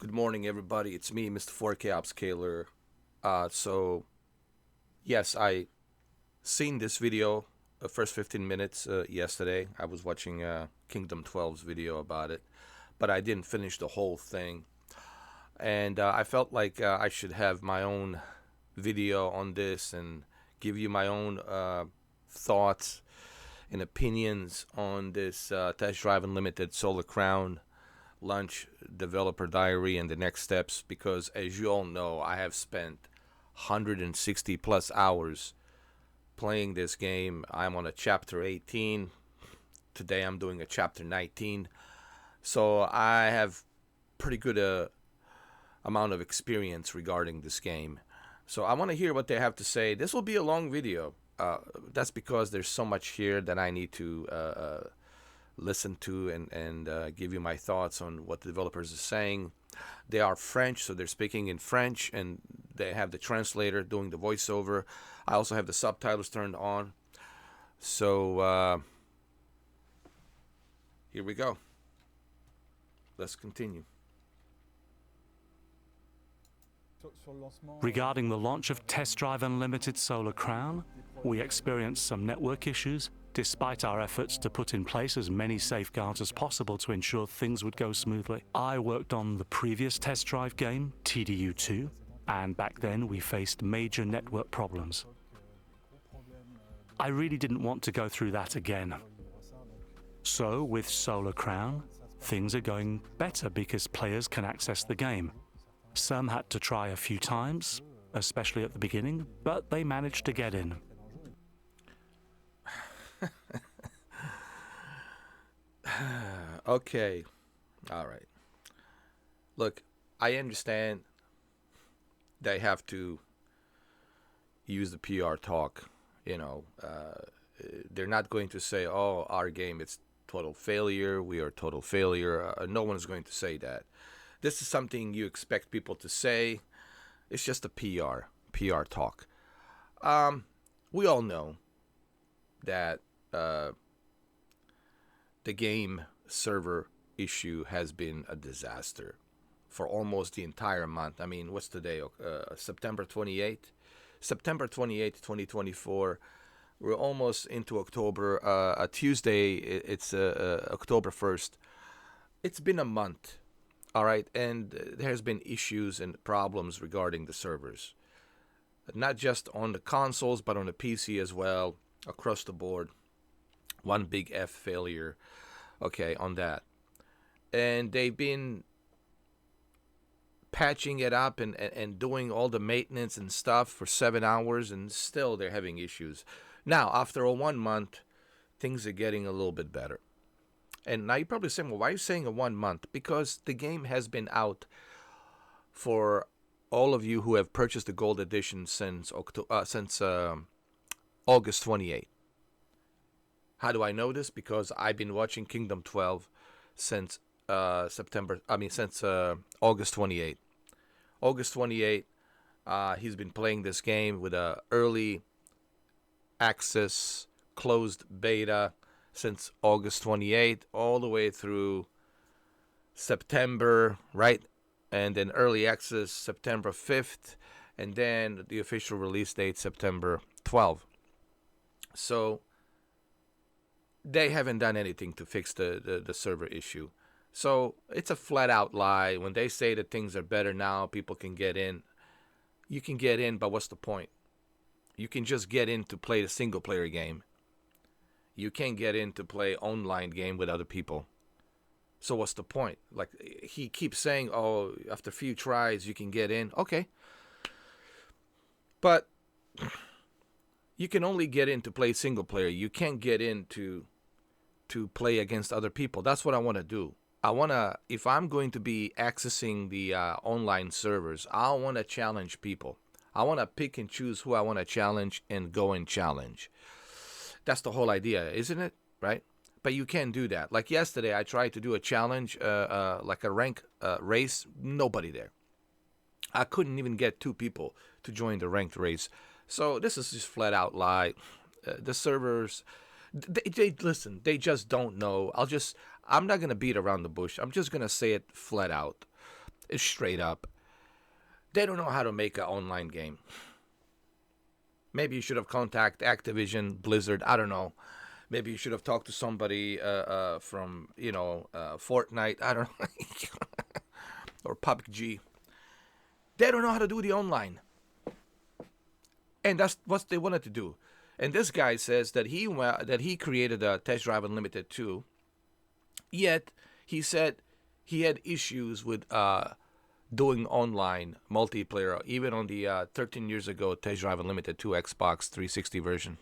Good morning, everybody. It's me, Mr. 4K Upscaler. So, yes, I seen this video, first 15 minutes yesterday. I was watching Kingdom 12's video about it, but I didn't finish the whole thing. And I felt like I should have my own video on this and give you my own thoughts and opinions on this Test Drive Unlimited Solar Crown launch developer diary and the next steps, because as you all know, I have spent 160 plus hours playing this game. I'm on a chapter 18. Today I'm doing a chapter 19. So I have pretty good amount of experience regarding this game. So I want to hear what they have to say. This will be a long video. That's because there's so much here that I need to listen to and give you my thoughts on what the developers are saying. They are French, so they're speaking in French, and they have the translator doing the voiceover. I also have the subtitles turned on. So here we go. Let's continue. Regarding the launch of Test Drive Unlimited Solar Crown, we experienced some network issues, despite our efforts to put in place as many safeguards as possible to ensure things would go smoothly. I worked on the previous test drive game, TDU2, and back then we faced major network problems. I really didn't want to go through that again. So with Solar Crown, things are going better because players can access the game. Some had to try a few times, especially at the beginning, but they managed to get in. Okay. All right. Look, I understand they have to use the PR talk. They're not going to say, "Oh, our game is total failure. We are total failure." No one is going to say that. This is something you expect people to say. It's just a PR talk. We all know that the game server issue has been a disaster for almost the entire month. I mean, what's today? September 28th? September 28th, 2024. We're almost into October. A Tuesday, it's October 1st. It's been a month, all right? And there's been issues and problems regarding the servers. Not just on the consoles, but on the PC as well, across the board. One big F failure, okay, on that. And they've been patching it up and doing all the maintenance and stuff for 7 hours, and still they're having issues. Now, after a 1 month, things are getting a little bit better. And now you're probably saying, well, why are you saying a 1 month? Because the game has been out for all of you who have purchased the gold edition since August 28th. How do I know this? Because I've been watching Kingdom 12 since since August 28th. August 28th, he's been playing this game with a early access closed beta since August 28th all the way through September, right? And then early access September 5th, and then the official release date September 12th. So they haven't done anything to fix the server issue. So it's a flat out lie. When they say that things are better now, people can get in. You can get in, but what's the point? You can just get in to play the single player game. You can't get in to play online game with other people. So what's the point? Like, he keeps saying, oh, after a few tries you can get in. Okay. But you can only get in to play single player. You can't get in to play against other people. That's what I want to do. If I'm going to be accessing the online servers, I want to challenge people. I want to pick and choose who I want to challenge and go and challenge. That's the whole idea, isn't it? Right? But you can't do that. Like yesterday, I tried to do a challenge, like a rank race. Nobody there. I couldn't even get 2 people to join the ranked race. So this is just flat out lie. The servers, they listen. They just don't know. I'm not gonna beat around the bush. I'm just gonna say it flat out. It's straight up. They don't know how to make an online game. Maybe you should have contacted Activision, Blizzard. I don't know. Maybe you should have talked to somebody from, Fortnite. I don't know. Or PUBG. They don't know how to do the online. And that's what they wanted to do. And this guy says that he created a Test Drive Unlimited 2. Yet, he said he had issues with doing online multiplayer, even on the 13 years ago Test Drive Unlimited 2 Xbox 360 version.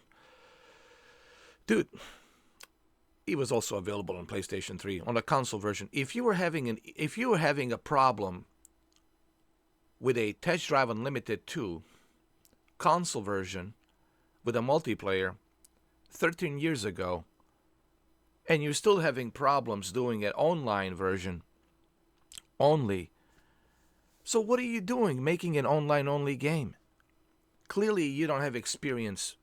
Dude, it was also available on PlayStation 3 on a console version. If you were having a problem with a Test Drive Unlimited 2 console version with a multiplayer 13 years ago, and you're still having problems doing an online version only, so what are you doing making an online only game? Clearly you don't have experience.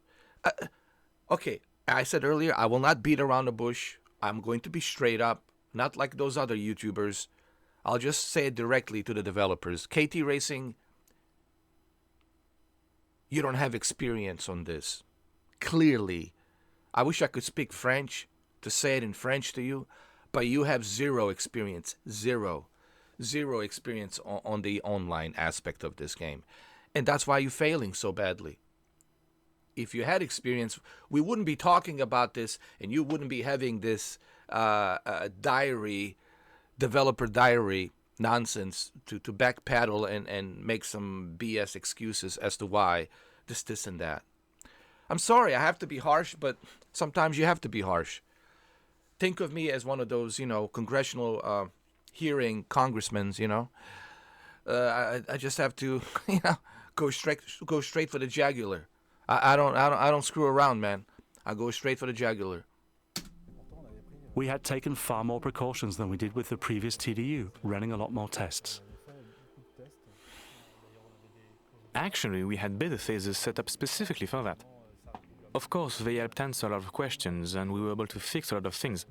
Okay, I said earlier, I will not beat around the bush. I'm going to be straight up, not like those other YouTubers. I'll just say it directly to the developers. KT Racing, you don't have experience on this. Clearly. I wish I could speak French to say it in French to you, but you have zero experience. Zero experience on the online aspect of this game. And that's why you're failing so badly. If you had experience, we wouldn't be talking about this, and you wouldn't be having this developer diary nonsense to backpedal and make some BS excuses as to why this, and that. I'm sorry, I have to be harsh, but sometimes you have to be harsh. Think of me as one of those, congressional hearing congressmen, I just have to, go straight for the jugular. I don't screw around, man. I go straight for the jugular. We had taken far more precautions than we did with the previous TDU, running a lot more tests. Actually, we had beta phases set up specifically for that. Of course, they helped answer a lot of questions, and we were able to fix a lot of things.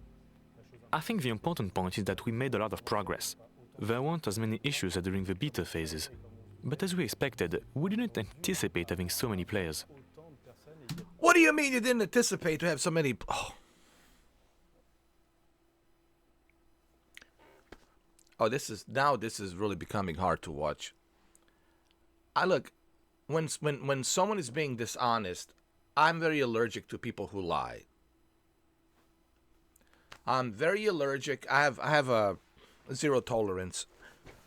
I think the important point is that we made a lot of progress. There weren't as many issues as during the beta phases. But as we expected, we didn't anticipate having so many players. What do you mean you didn't anticipate to have so many... this is really becoming hard to watch. Look, when someone is being dishonest, I'm very allergic to people who lie. I'm very allergic. I have a zero tolerance.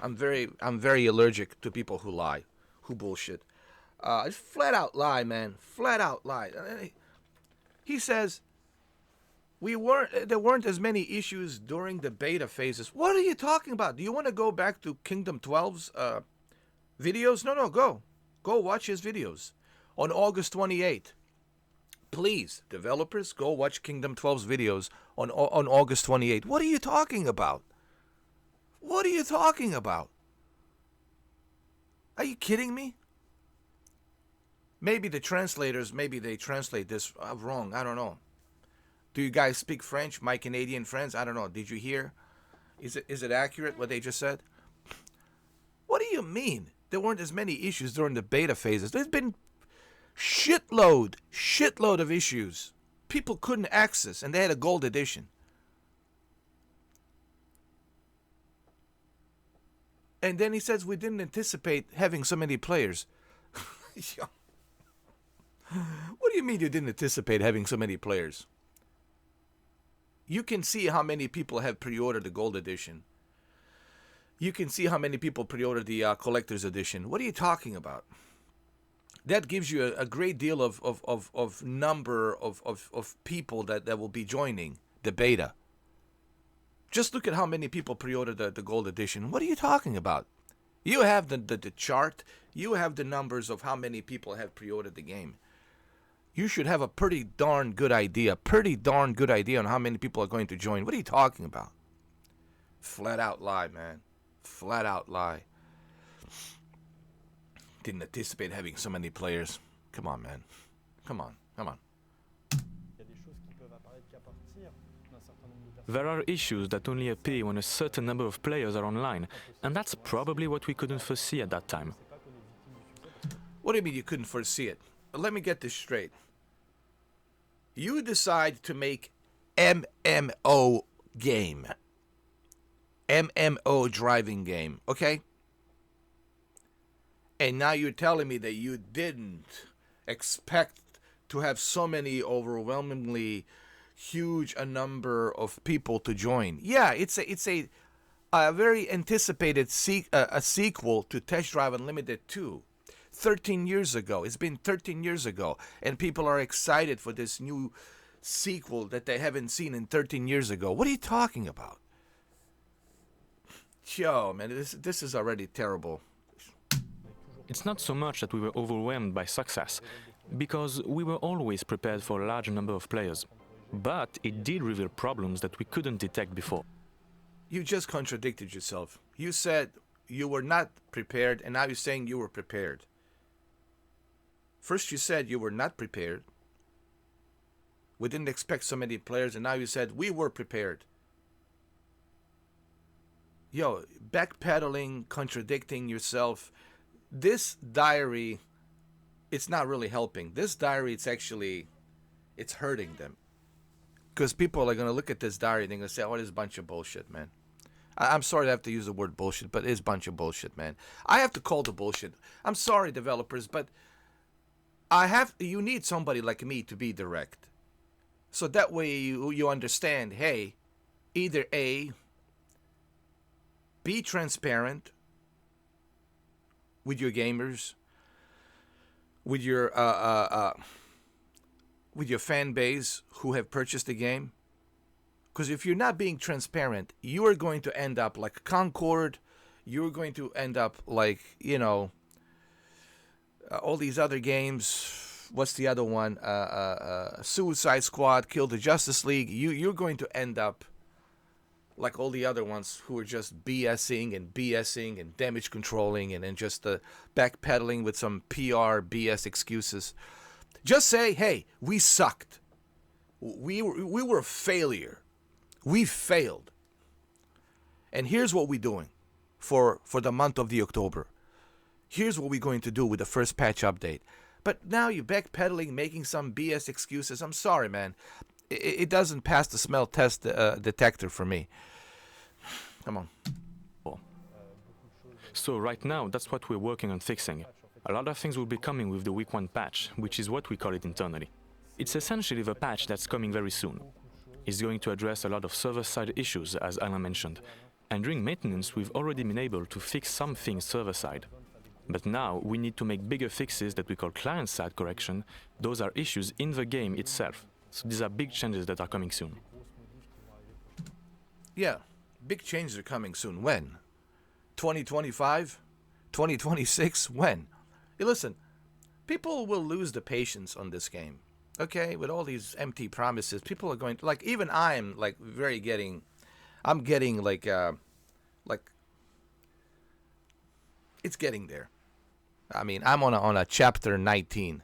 I'm very allergic to people who lie, who bullshit. Flat out lie, man. Flat out lie. He says there weren't as many issues during the beta phases. What are you talking about? Do you want to go back to Kingdom 12's videos? No, go watch his videos on August 28th. Please, developers, go watch Kingdom 12's videos on August 28th. What are you talking about? What are you talking about? Are you kidding me? Maybe the translators, they translate this wrong. I don't know. Do you guys speak French, my Canadian friends? I don't know. Did you hear? Is it accurate what they just said? What do you mean? There weren't as many issues during the beta phases. There's been shitload of issues. People couldn't access, and they had a gold edition. And then he says we didn't anticipate having so many players. What do you mean you didn't anticipate having so many players? You can see how many people have pre-ordered the gold edition. You can see how many people pre-ordered the collector's edition. What are you talking about? That gives you a great deal of number of people that will be joining the beta. Just look at how many people pre-ordered the gold edition. What are you talking about? You have the chart. You have the numbers of how many people have pre-ordered the game. You should have a pretty darn good idea on how many people are going to join. What are you talking about? Flat out lie, man. Flat out lie. Didn't anticipate having so many players. Come on, man. Come on. There are issues that only appear when a certain number of players are online, and that's probably what we couldn't foresee at that time. What do you mean you couldn't foresee it? Let me get this straight. You decide to make MMO game. MMO driving game, okay? And now you're telling me that you didn't expect to have so many overwhelmingly huge a number of people to join. Yeah, it's a very anticipated a sequel to Test Drive Unlimited 2. 13 years ago. It's been 13 years ago, and people are excited for this new sequel that they haven't seen in 13 years ago. What are you talking about? Yo, man, this is already terrible. It's not so much that we were overwhelmed by success, because we were always prepared for a large number of players. But it did reveal problems that we couldn't detect before. You just contradicted yourself. You said you were not prepared, and now you're saying you were prepared. First you said you were not prepared. We didn't expect so many players, and now you said we were prepared. Yo, backpedaling, contradicting yourself. This diary, it's not really helping. This diary, it's hurting them. Because people are going to look at this diary and they're going to say, oh, this is a bunch of bullshit, man. I'm sorry to have to use the word bullshit, but it's a bunch of bullshit, man. I have to call the bullshit. I'm sorry, developers, but you need somebody like me to be direct. So that way you understand, hey, either A, be transparent with your gamers, with your fan base who have purchased the game. Because if you're not being transparent, you are going to end up like Concord. You're going to end up like, all these other games. What's the other one? Suicide Squad, Kill the Justice League. You're going to end up like all the other ones who are just BSing and damage controlling and just backpedaling with some PR BS excuses. Just say, hey, we sucked. We were a failure. We failed. And here's what we're doing for the month of the October. Here's what we're going to do with the first patch update. But now you're backpedaling, making some BS excuses. I'm sorry, man. It doesn't pass the smell test detector for me. Come on. So right now, that's what we're working on fixing. A lot of things will be coming with the week 1 patch, which is what we call it internally. It's essentially the patch that's coming very soon. It's going to address a lot of server-side issues, as Alain mentioned. And during maintenance, we've already been able to fix some things server-side. But now, we need to make bigger fixes that we call client-side correction. Those are issues in the game itself. So these are big changes that are coming soon. Yeah, big changes are coming soon. When? 2025? 2026? When? Hey, listen, people will lose the patience on this game. Okay, with all these empty promises, people are going to, like, even I'm like I'm getting like it's getting there. I mean, I'm on a chapter 19.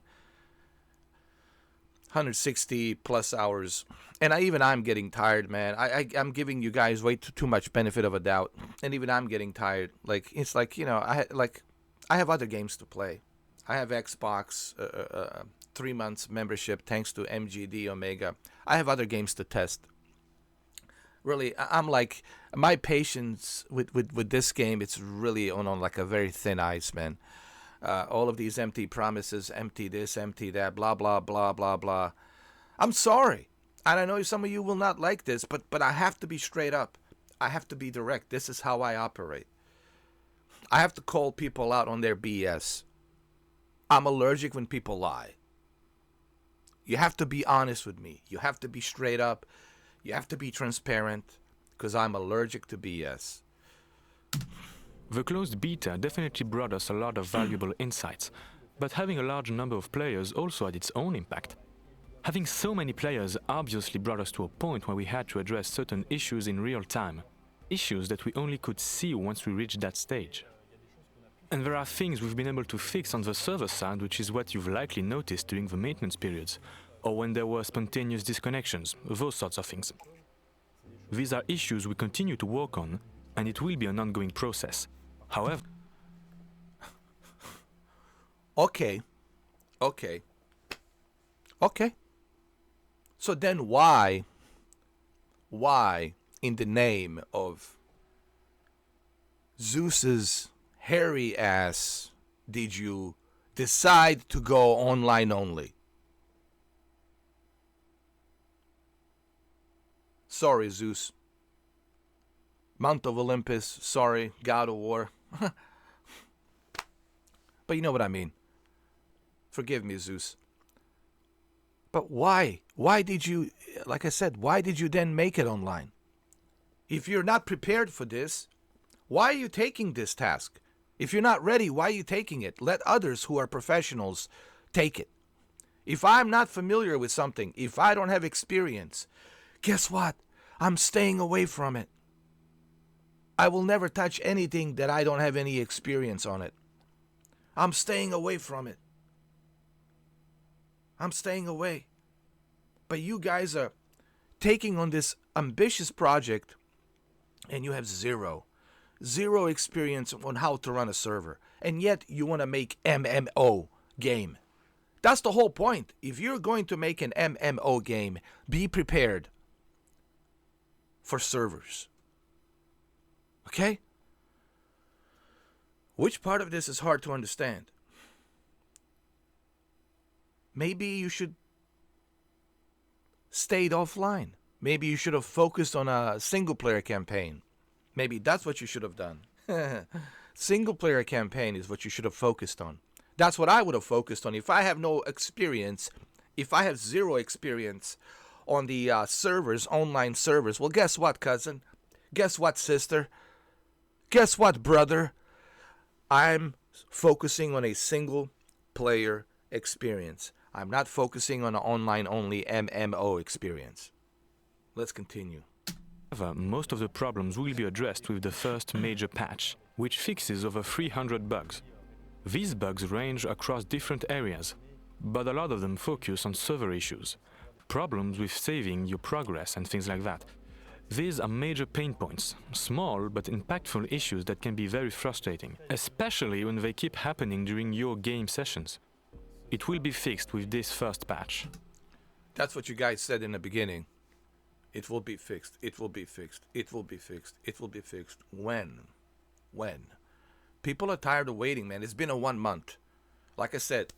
160 plus hours, and I'm getting tired, man. I'm giving you guys way too much benefit of a doubt, and even I'm getting tired. Like, it's like, I have other games to play. I have Xbox 3 months membership thanks to MGD Omega. I have other games to test. Really, I'm like, my patience with this game, it's really on like a very thin ice, man. All of these empty promises, empty this, empty that, blah, blah, blah, blah, blah. I'm sorry. And I know some of you will not like this, but I have to be straight up. I have to be direct. This is how I operate. I have to call people out on their BS. I'm allergic when people lie. You have to be honest with me. You have to be straight up. You have to be transparent, because I'm allergic to BS. The closed beta definitely brought us a lot of valuable insights, but having a large number of players also had its own impact. Having so many players obviously brought us to a point where we had to address certain issues in real time, issues that we only could see once we reached that stage. And there are things we've been able to fix on the server side, which is what you've likely noticed during the maintenance periods, or when there were spontaneous disconnections, those sorts of things. These are issues we continue to work on, and it will be an ongoing process. However, Okay. Okay. Okay. So then why in the name of Zeus's hairy ass did you decide to go online only? Sorry, Zeus. Mount of Olympus, sorry, God of War. But you know what I mean. Forgive me, Zeus. But why? Why did you, like I said, why did you then make it online? If you're not prepared for this, why are you taking this task? If you're not ready, why are you taking it? Let others who are professionals take it. If I'm not familiar with something, if I don't have experience, guess what? I'm staying away from it. I will never touch anything that I don't have any experience on it. I'm staying away from it. I'm staying away. But you guys are taking on this ambitious project and you have zero experience on how to run a server. And yet you want to make MMO game. That's the whole point. If you're going to make an MMO game, be prepared for servers. Okay? Which part of this is hard to understand? Maybe you should stayed offline. Maybe you should have focused on a single player campaign. Maybe that's what you should have done. Single player campaign is what you should have focused on. That's what I would have focused on. If I have no experience, if I have zero experience on the servers, online servers, well, guess what, cousin? Guess what, sister? Guess what, brother? I'm focusing on a single player experience. I'm not focusing on an online-only MMO experience. Let's continue. However, most of the problems will be addressed with the first major patch, which fixes over 300 bugs. These bugs range across different areas, but a lot of them focus on server issues, problems with saving your progress and things like that. These are major pain points, small but impactful issues that can be very frustrating, especially when they keep happening during your game sessions. It will be fixed with this first patch. That's what you guys said in the beginning. It will be fixed. It will be fixed. It will be fixed. It will be fixed. When? When? People are tired of waiting, man. It's been a 1 month. Like I said,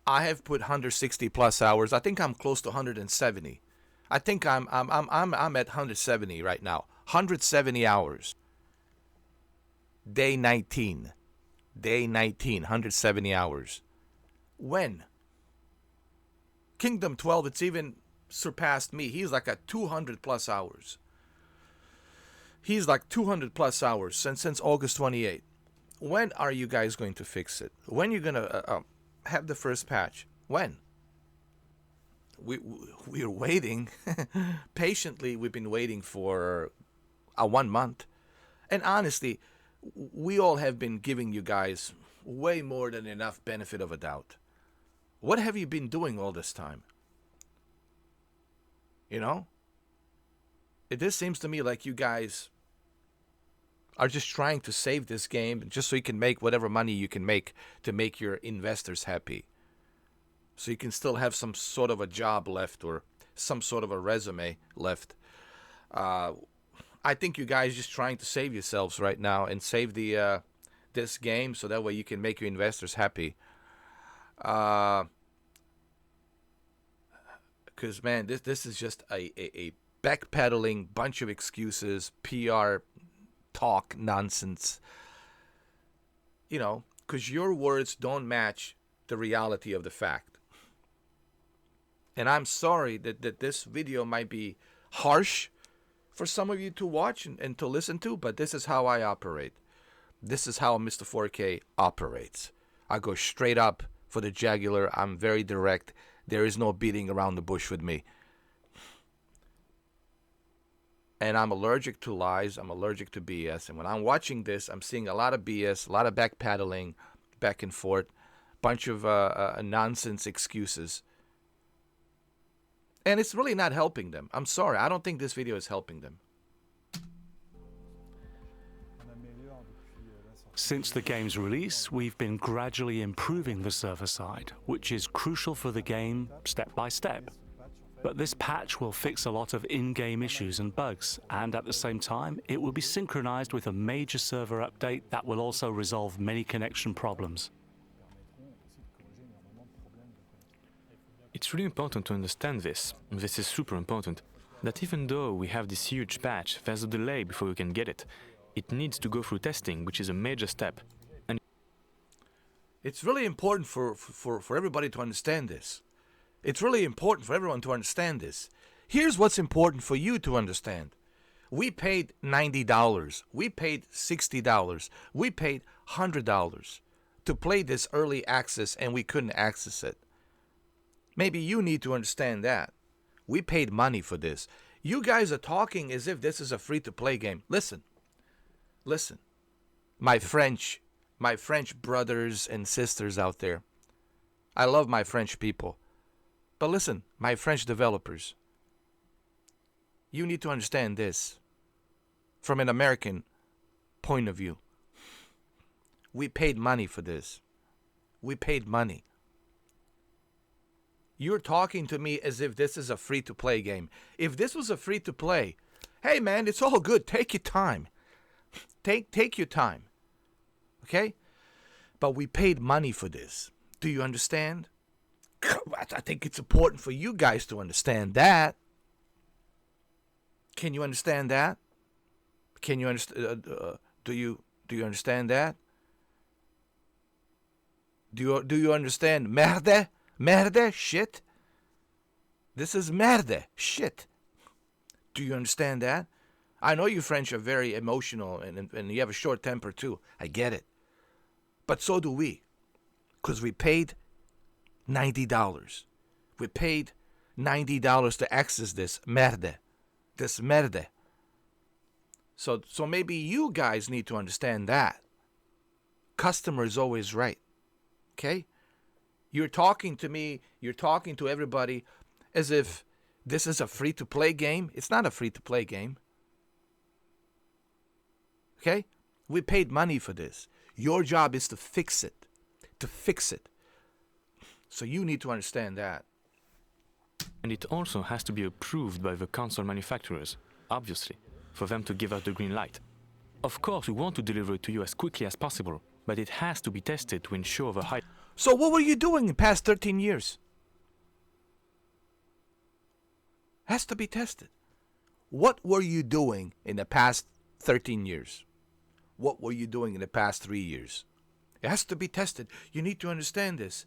I have put 160 plus hours. I think I'm close to 170. I think I'm at 170 right now. 170 hours. Day 19. Day 19. 170 hours. When? Kingdom 12, it's even surpassed me. He's like at 200 plus hours. He's like 200 plus hours since August 28. When are you guys going to fix it? When are you going to have the first patch? When? We're waiting. Patiently, we've been waiting for 1 month. And honestly, we all have been giving you guys way more than enough benefit of a doubt. What have you been doing all this time? You know? This seems to me like you guys are just trying to save this game just so you can make whatever money you can make to make your investors happy. So you can still have some sort of a job left or some sort of a resume left. I think you guys are just trying to save yourselves right now and save the this game so that way you can make your investors happy. Because, man, this is just a backpedaling bunch of excuses, PR talk nonsense. You know, because your words don't match the reality of the fact. And I'm sorry that this video might be harsh for some of you to watch and to listen to, but this is how I operate. This is how Mr. 4K operates. I go straight up for the jugular. I'm very direct. There is no beating around the bush with me. And I'm allergic to lies. I'm allergic to BS. And when I'm watching this, I'm seeing a lot of BS, a lot of backpedaling, back and forth, bunch of nonsense excuses. And it's really not helping them. I'm sorry. I don't think this video is helping them. Since the game's release, we've been gradually improving the server side, which is crucial for the game step by step. But this patch will fix a lot of in-game issues and bugs, and at the same time, it will be synchronized with a major server update that will also resolve many connection problems. It's really important to understand this, and this is super important, that even though we have this huge patch, there's a delay before we can get it. It needs to go through testing, which is a major step. And it's really important for everybody to understand this. It's really important for everyone to understand this. Here's what's important for you to understand. We paid $90. We paid $60. We paid $100 to play this early access, and we couldn't access it. Maybe you need to understand that. We paid money for this. You guys are talking as if this is a free-to-play game. Listen. My French brothers and sisters out there. I love my French people. But listen, my French developers, you need to understand this from an American point of view. We paid money for this. We paid money. You're talking to me as if this is a free-to-play game. If this was a free-to-play, hey man, it's all good. Take your time. Take your time. Okay? But we paid money for this. Do you understand? I think it's important for you guys to understand that. Can you understand that? Can you understand? Do you understand that? Do you understand? Merde, shit. This is merde, shit. Do you understand that? I know you French are very emotional and you have a short temper too. I get it. But so do we, because we paid $90. We paid $90 to access this merde. This merde. So maybe you guys need to understand that. Customer is always right. Okay? You're talking to me, you're talking to everybody as if this is a free-to-play game. It's not a free-to-play game. Okay? We paid money for this. Your job is to fix it. To fix it. So you need to understand that. And it also has to be approved by the console manufacturers, obviously, for them to give us the green light. Of course, we want to deliver it to you as quickly as possible, but it has to be tested to ensure the high... So what were you doing in the past 13 years? Has to be tested. What were you doing in the past 13 years? What were you doing in the past 3 years? It has to be tested. You need to understand this.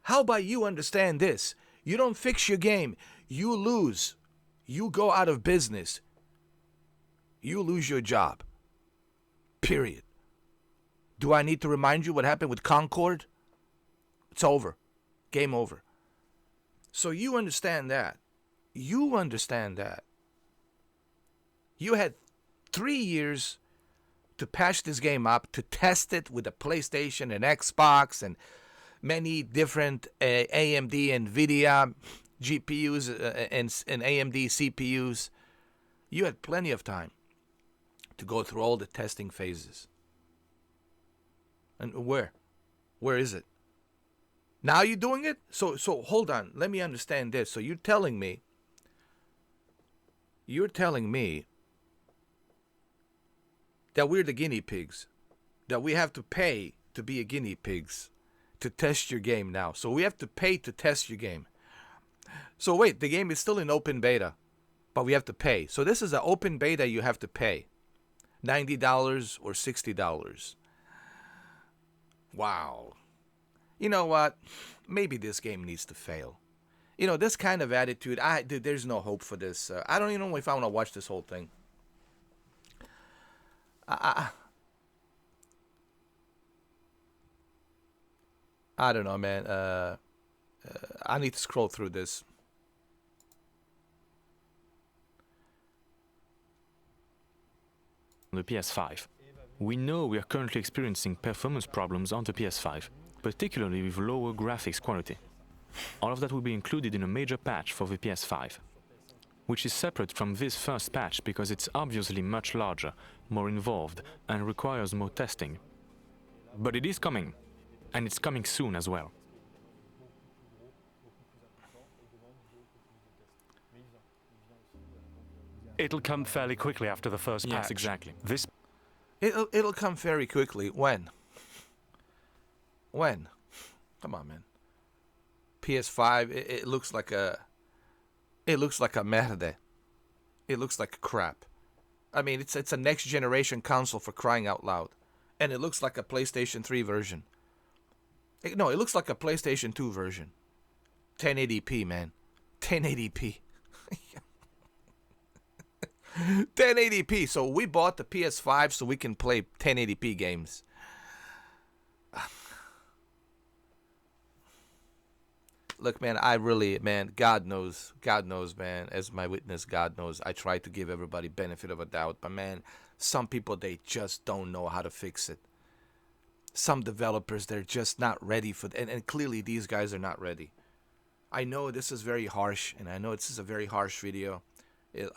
How about you understand this? You don't fix your game. You lose. You go out of business. You lose your job. Period. Do I need to remind you what happened with Concord? It's over. Game over. So you understand that. You understand that. You had 3 years to patch this game up, to test it with a PlayStation and Xbox and many different AMD and NVIDIA GPUs and AMD CPUs. You had plenty of time to go through all the testing phases. And where? Where is it? Now you're doing it? So hold on. Let me understand this. So you're telling me that we're the guinea pigs, that we have to pay to be a guinea pigs to test your game now. So we have to pay to test your game. So wait, the game is still in open beta, but we have to pay. So this is an open beta you have to pay. $90 or $60. Wow. You know what? Maybe this game needs to fail. You know, this kind of attitude, dude, there's no hope for this. I don't even know if I want to watch this whole thing. I don't know, man. I need to scroll through this. On the PS5. We know we are currently experiencing performance problems on the PS5, particularly with lower graphics quality. All of that will be included in a major patch for the PS5. which is separate from this first patch because it's obviously much larger, more involved, and requires more testing. But it is coming, and it's coming soon as well. It'll come fairly quickly after the first patch. Yes, exactly. This It'll come very quickly. When? When? Come on, man. PS5. It looks like a. It looks like a merde. It looks like crap. I mean, it's a next generation console for crying out loud, and it looks like a PlayStation 3 version. No, it looks like a PlayStation 2 version. 1080p, man. 1080p. 1080p. So we bought the PS5 so we can play 1080p games. Look, man, God knows, man, as my witness, God knows, I try to give everybody benefit of a doubt, but man, some people, they just don't know how to fix it. Some developers, they're just not ready for it, and clearly these guys are not ready. I know this is very harsh, and I know this is a very harsh video.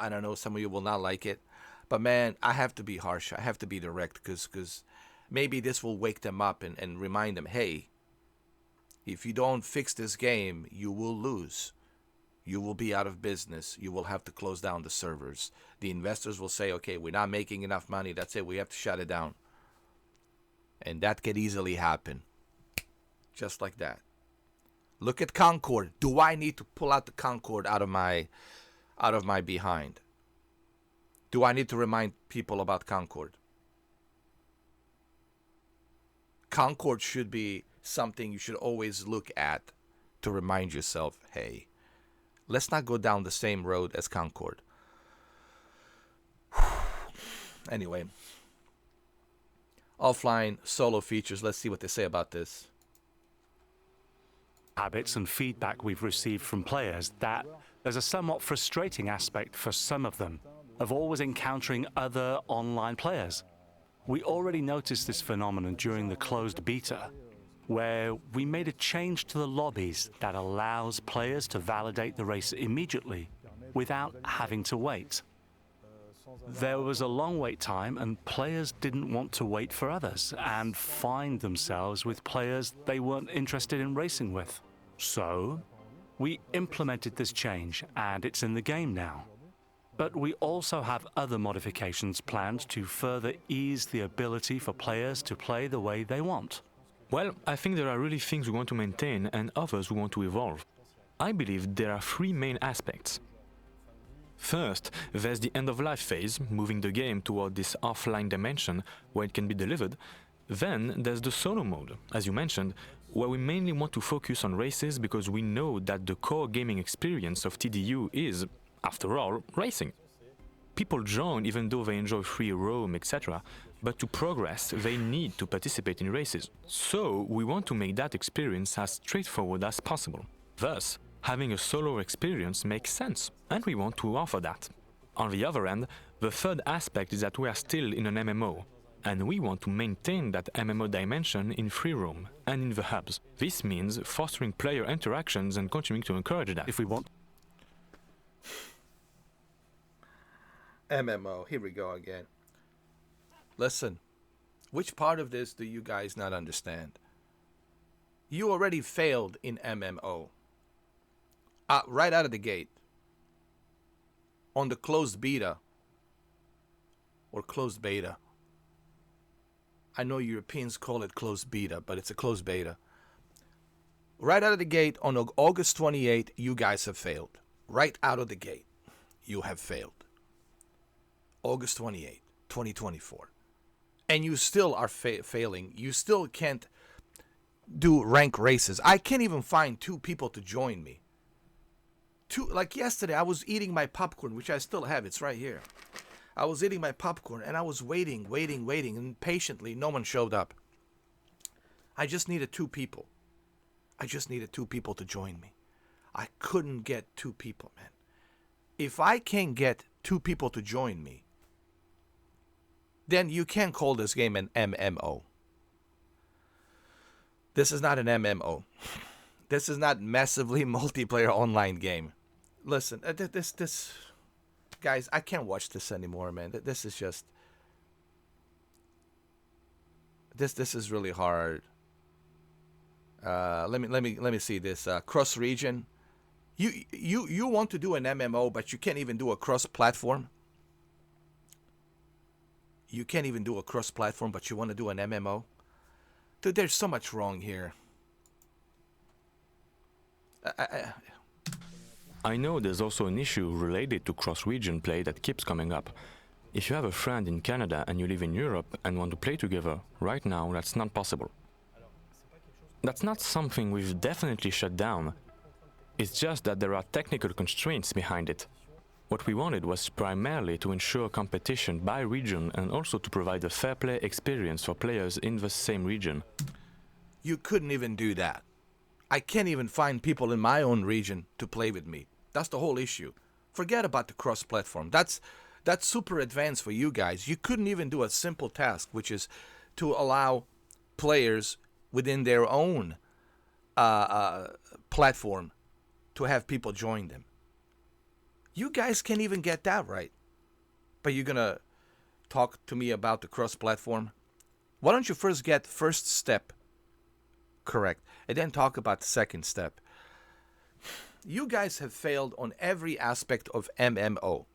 I don't know, some of you will not like it, but man, I have to be harsh, I have to be direct, because maybe this will wake them up and remind them, hey, if you don't fix this game, you will lose. You will be out of business. You will have to close down the servers. The investors will say, okay, we're not making enough money. That's it. We have to shut it down. And that can easily happen. Just like that. Look at Concord. Do I need to pull out the Concord out of my behind? Do I need to remind people about Concord? Concord should be something you should always look at to remind yourself, hey, let's not go down the same road as Concord. Anyway, offline solo features, let's see what they say about this. habits and feedback we've received from players that there's a somewhat frustrating aspect for some of them of always encountering other online players. We already noticed this phenomenon during the closed beta, where we made a change to the lobbies that allows players to validate the race immediately without having to wait. There was a long wait time and players didn't want to wait for others and find themselves with players they weren't interested in racing with. So, we implemented this change and it's in the game now. But we also have other modifications planned to further ease the ability for players to play the way they want. Well, I think there are really things we want to maintain and others we want to evolve. I believe there are three main aspects. First, there's the end-of-life phase, moving the game toward this offline dimension where it can be delivered. Then there's the solo mode, as you mentioned, where we mainly want to focus on races because we know that the core gaming experience of TDU is, after all, racing. People join even though they enjoy free roam, etc., but to progress, they need to participate in races. So we want to make that experience as straightforward as possible. Thus, having a solo experience makes sense, and we want to offer that. On the other end, the third aspect is that we are still in an MMO, and we want to maintain that MMO dimension in free roam and in the hubs. This means fostering player interactions and continuing to encourage that. If we want MMO, here we go again. Listen, which part of this do you guys not understand? You already failed in MMO. Right out of the gate. On the closed beta. Or closed beta. I know Europeans call it closed beta, but it's a closed beta. Right out of the gate, on August 28th, you guys have failed. Right out of the gate, you have failed. August 28th, 2024. And you still are failing. You still can't do rank races. I can't even find two people to join me. Like yesterday, I was eating my popcorn, which I still have. It's right here. I was eating my popcorn, and I was waiting, and patiently, no one showed up. I just needed two people. I just needed two people to join me. I couldn't get two people, man. If I can't get two people to join me, then you can't call this game an MMO. This is not an MMO. This is not massively multiplayer online game. Listen, guys, I can't watch this anymore, man. This is just this is really hard. Let me see this cross region. You want to do an MMO, but you can't even do a cross platform. You can't even do a cross platform, but you want to do an MMO. Dude, there's so much wrong here. I know there's also an issue related to cross-region play that keeps coming up. If you have a friend in Canada and you live in Europe and want to play together, right now that's not possible. That's not something we've definitely shut down. It's just that there are technical constraints behind it. What we wanted was primarily to ensure competition by region and also to provide a fair play experience for players in the same region. You couldn't even do that. I can't even find people in my own region to play with me. That's the whole issue. Forget about the cross-platform. That's super advanced for you guys. You couldn't even do a simple task, which is to allow players within their own platform to have people join them. You guys can't even get that right. But you're going to talk to me about the cross-platform? Why don't you first get first step correct and then talk about the second step? You guys have failed on every aspect of MMO.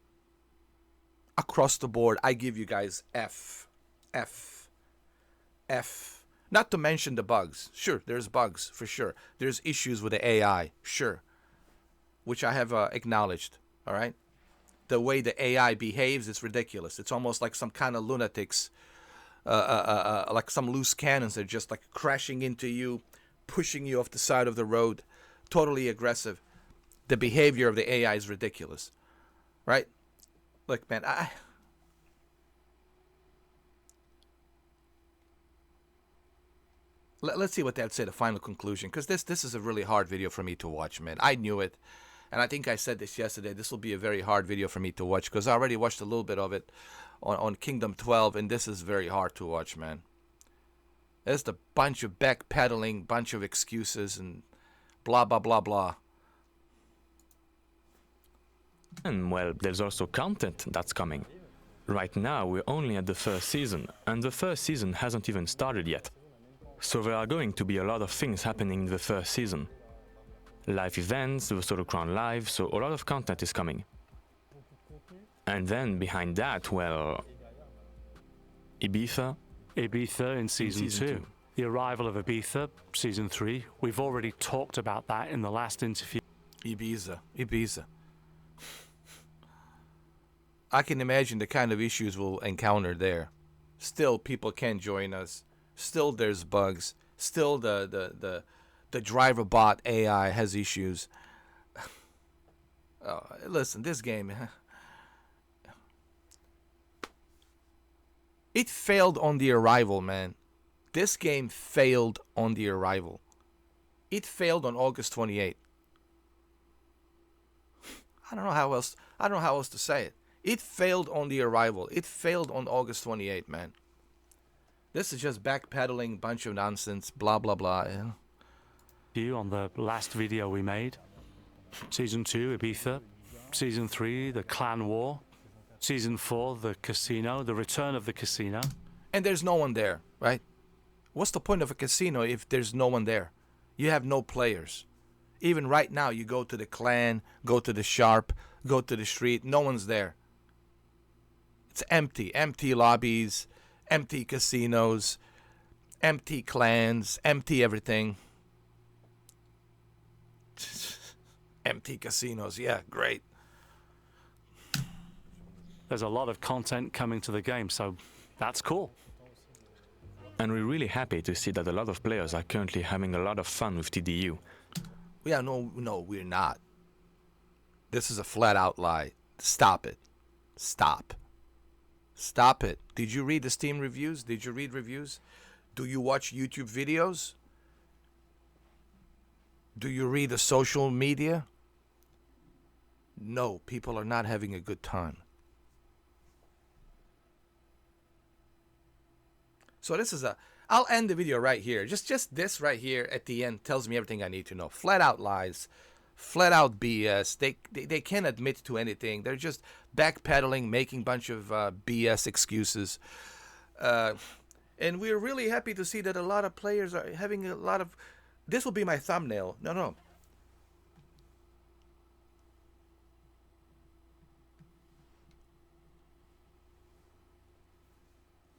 Across the board, I give you guys F. Not to mention the bugs. Sure, there's bugs, for sure. There's issues with the AI, sure. Which I have acknowledged. All right, the way the AI behaves is ridiculous. It's almost like some kind of lunatics, like some loose cannons. They're just like crashing into you, pushing you off the side of the road, totally aggressive. The behavior of the AI is ridiculous, right? Look, man, let's see what they have to say. The final conclusion, because this is a really hard video for me to watch, man. I knew it. And I think I said this yesterday. This will be a very hard video for me to watch because I already watched a little bit of it on Kingdom 12, and this is very hard to watch, man. There's the bunch of backpedaling, bunch of excuses, and blah, blah, blah, blah. And well, there's also content that's coming. Right now, we're only at the first season, and the first season hasn't even started yet. So there are going to be a lot of things happening in the first season. Live events, the Solo Crown Live, so a lot of content is coming. And then behind that, well, Ibiza. Ibiza in season 2. The arrival of Ibiza, season 3. We've already talked about that in the last interview. Ibiza. I can imagine the kind of issues we'll encounter there. Still, people can't join us. Still, there's bugs. Still, the driver bot AI has issues. Oh, listen, this game, it failed on the arrival, man. This game failed on the arrival. It failed on August 28th. I don't know how else to say it. It failed on the arrival. It failed on August 28th, man. This is just backpedaling, bunch of nonsense, blah blah blah. You on the last video we made. Season 2, Ibiza. Season 3, the clan war. Season 4, the casino, the return of the casino. And there's no one there, right? What's the point of a casino if there's no one there? You have no players. Even right now, you go to the clan, go to the sharp, go to the street, no one's there. It's empty. Empty lobbies, empty casinos, empty clans, empty everything. Empty casinos, yeah, great. There's a lot of content coming to the game, so that's cool. And we're really happy to see that a lot of players are currently having a lot of fun with TDU. Yeah, no, we're not. This is a flat-out lie. Stop it. Stop. Stop it. Did you read the Steam reviews? Did you read reviews? Do you watch YouTube videos? Do you read the social media? No, people are not having a good time. So this is I'll end the video right here. Just this right here at the end tells me everything I need to know. Flat out lies. flat out BS. They can't admit to anything. They're just backpedaling, making a bunch of BS excuses. And we're really happy to see that a lot of players are having a lot of. This will be my thumbnail. No.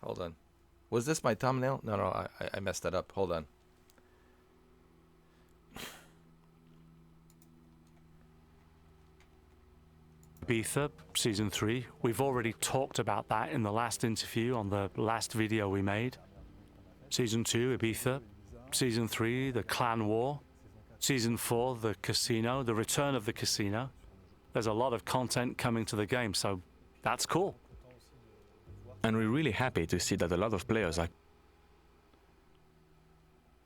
Hold on. Was this my thumbnail? No, I messed that up. Hold on. Ibiza, Season 3. We've already talked about that in the last interview on the last video we made. Season 2, Ibiza. Season 3, the clan war. Season 4, the casino, the return of the casino. There's a lot of content coming to the game, so that's cool. And we're really happy to see that a lot of players are.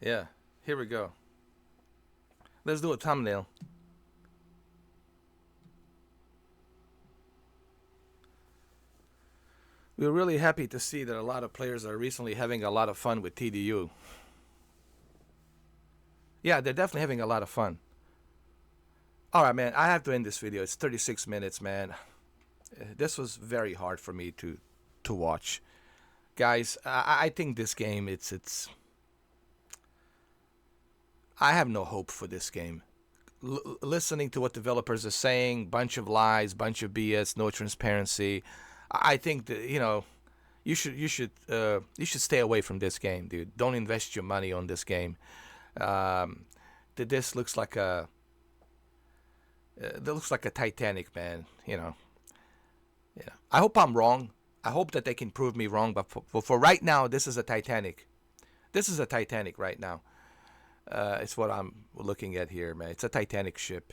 Yeah, here we go. Let's do a thumbnail. We're really happy to see that a lot of players are recently having a lot of fun with TDU. Yeah, they're definitely having a lot of fun. Alright, man, I have to end this video. It's 36 minutes, man. This was very hard for me to watch. Guys, I think this game, it's I have no hope for this game. Listening to what developers are saying, bunch of lies, bunch of BS, no transparency. I think that, you should stay away from this game, dude. Don't invest your money on this game. This looks like a Titanic, man. Yeah. I hope I'm wrong. I hope that they can prove me wrong. But for right now, this is a Titanic. This is a Titanic right now. It's what I'm looking at here, man. It's a Titanic ship.